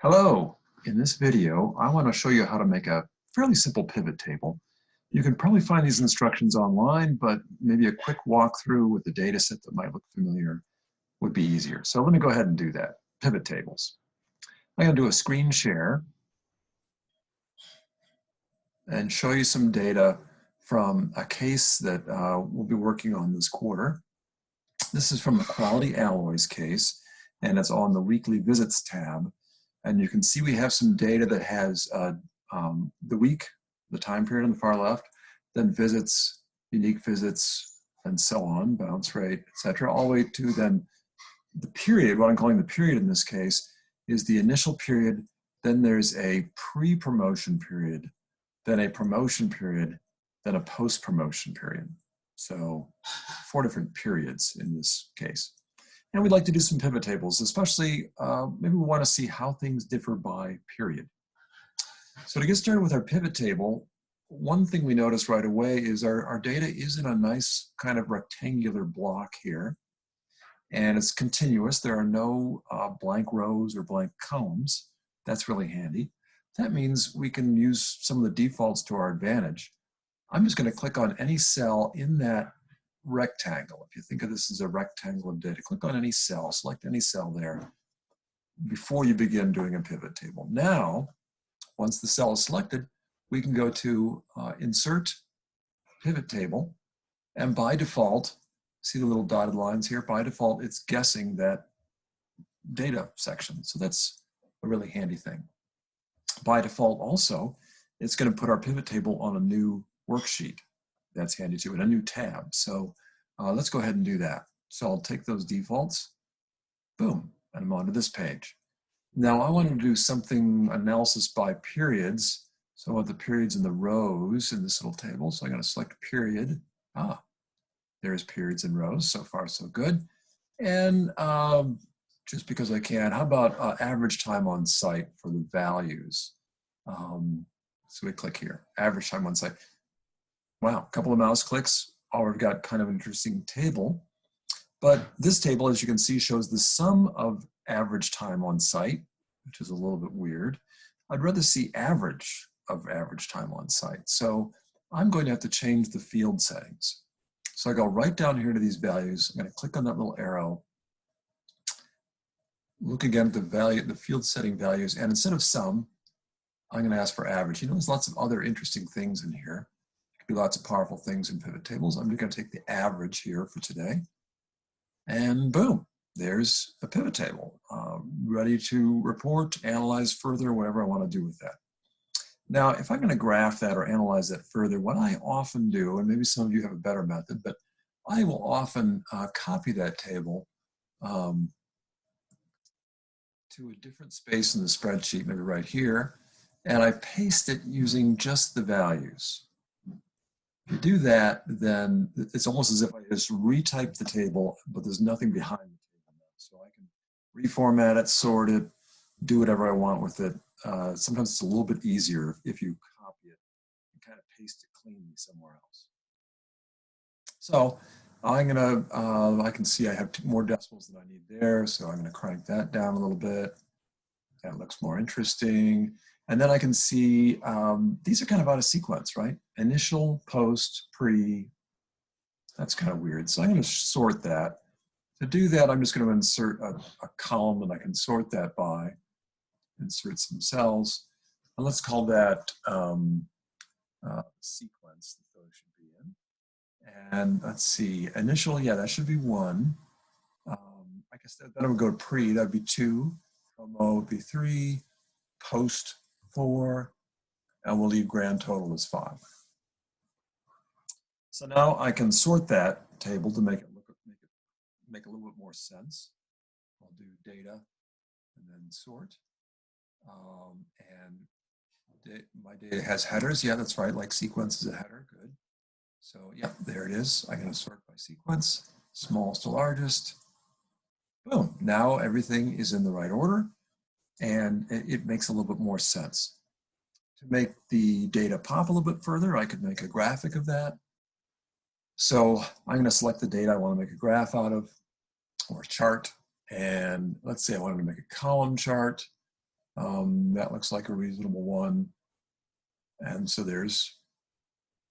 Hello. In this video, I want to show you how to make a fairly simple pivot table. You can probably find these instructions online, but maybe a quick walkthrough with the data set that might look familiar would be easier. So let me go ahead and do that. Pivot tables. I'm going to do a screen share and show you some data from a case that we'll be working on this quarter. This is from the Quality Alloys case, and it's on the Weekly Visits tab. And you can see we have some data that has the week, the time period on the far left, then visits, unique visits, and so on, bounce rate, etc., all the way to then the period. What I'm calling the period in this case is the initial period, then there's a pre-promotion period, then a promotion period, then a post-promotion period. So 4 different periods in this case. And we'd like to do some pivot tables, especially maybe we want to see how things differ by period. So to get started with our pivot table, one thing we notice right away is our data is in a nice kind of rectangular block here. And it's continuous. There are no blank rows or blank columns. That's really handy. That means we can use some of the defaults to our advantage. I'm just going to click on any cell in that rectangle. If you think of this as a rectangle of data, click on any cell, select any cell there before you begin doing a pivot table. Now, once the cell is selected, we can go to Insert Pivot Table, and by default, see the little dotted lines here? By default, it's guessing that data section. So that's a really handy thing. By default also, it's going to put our pivot table on a new worksheet. That's handy too, in a new tab. So let's go ahead and do that. So I'll take those defaults, boom, and I'm onto this page. Now I want to do something analysis by periods. So I want the periods in the rows in this little table. So I'm going to select period. There's periods and rows. So far, so good. And just because I can, how about average time on site for the values? So we click here, average time on site. Wow, a couple of mouse clicks, already got kind of an interesting table. But this table, as you can see, shows the sum of average time on site, which is a little bit weird. I'd rather see average of average time on site. So I'm going to have to change the field settings. So I go right down here to these values. I'm going to click on that little arrow. Look again at the field setting values, and instead of sum, I'm going to ask for average. You know, there's lots of other interesting things in here. There could be lots of powerful things in pivot tables. I'm just going to take the average here for today, and boom, there's a pivot table, ready to report, analyze further, whatever I want to do with that. Now, if I'm going to graph that or analyze that further, what I often do, and maybe some of you have a better method, but I will often copy that table to a different space in the spreadsheet, maybe right here, and I paste it using just the values. If you do that, then it's almost as if I just retype the table, but there's nothing behind the table now. So I can reformat it, sort it, do whatever I want with it. Sometimes it's a little bit easier if you copy it and kind of paste it cleanly somewhere else. So I'm gonna, I can see I have more decimals than I need there, so I'm gonna crank that down a little bit. That looks more interesting. And then I can see, these are kind of out of sequence, right? Initial, post, pre, that's kind of weird. So I'm gonna sort that. To do that, I'm just gonna insert a column, and I can sort that by, insert some cells. And let's call that sequence that those should be in. And let's see, initial, yeah, that should be 1. I guess then I would go to pre, that'd be 2. Promo would be 3. Post 4. And we'll leave grand total as 5. So now I can sort that table to make it make a little bit more sense. I'll do data and then sort. And my data has headers. Yeah, that's right. Like sequence is a header. Good. So yeah, there it is. I'm going to sort by sequence, smallest to largest. Boom. Now everything is in the right order, and it makes a little bit more sense. To make the data pop a little bit further, I could make a graphic of that. So I'm going to select the data I want to make a graph out of, or a chart. And let's say I wanted to make a column chart. That looks like a reasonable one. And so there's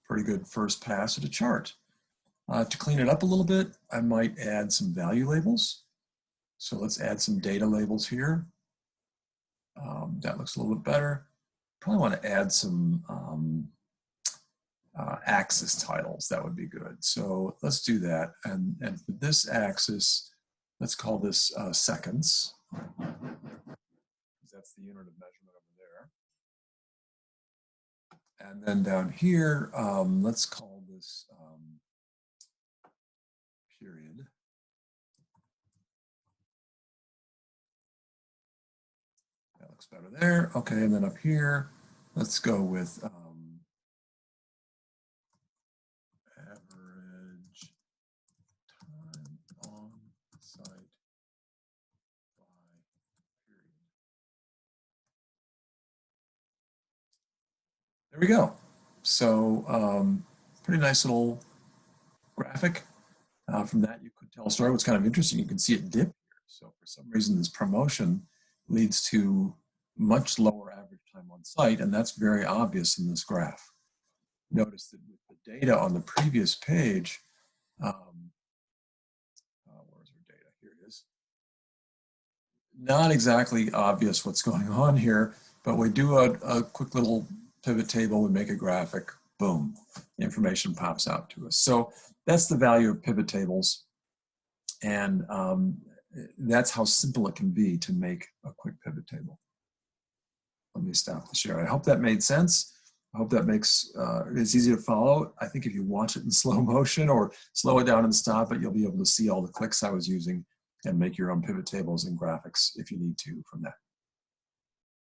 pretty good first pass at a chart. To clean it up a little bit, I might add some value labels. So let's add some data labels here. That looks a little bit better. Probably want to add some axis titles. That would be good. So let's do that. And for this axis, let's call this seconds. That's the unit of measurement over there. And then down here, let's call this period. That looks better there. Okay, and then up here, let's go with average time on site by period. There we go. So pretty nice little graphic. From that, you could tell a story. What's kind of interesting, you can see it dip here. So for some reason, this promotion leads to much lower average time on site, and that's very obvious in this graph. Notice that with the data on the previous page, where's our data? Here it is. Not exactly obvious what's going on here, but we do a quick little pivot table, we make a graphic, boom, information pops out to us. So that's the value of pivot tables, and that's how simple it can be to make a quick pivot table. Let me stop the share. I hope that made sense. I hope that makes it's easy to follow. I think if you watch it in slow motion or slow it down and stop it, you'll be able to see all the clicks I was using and make your own pivot tables and graphics if you need to from that.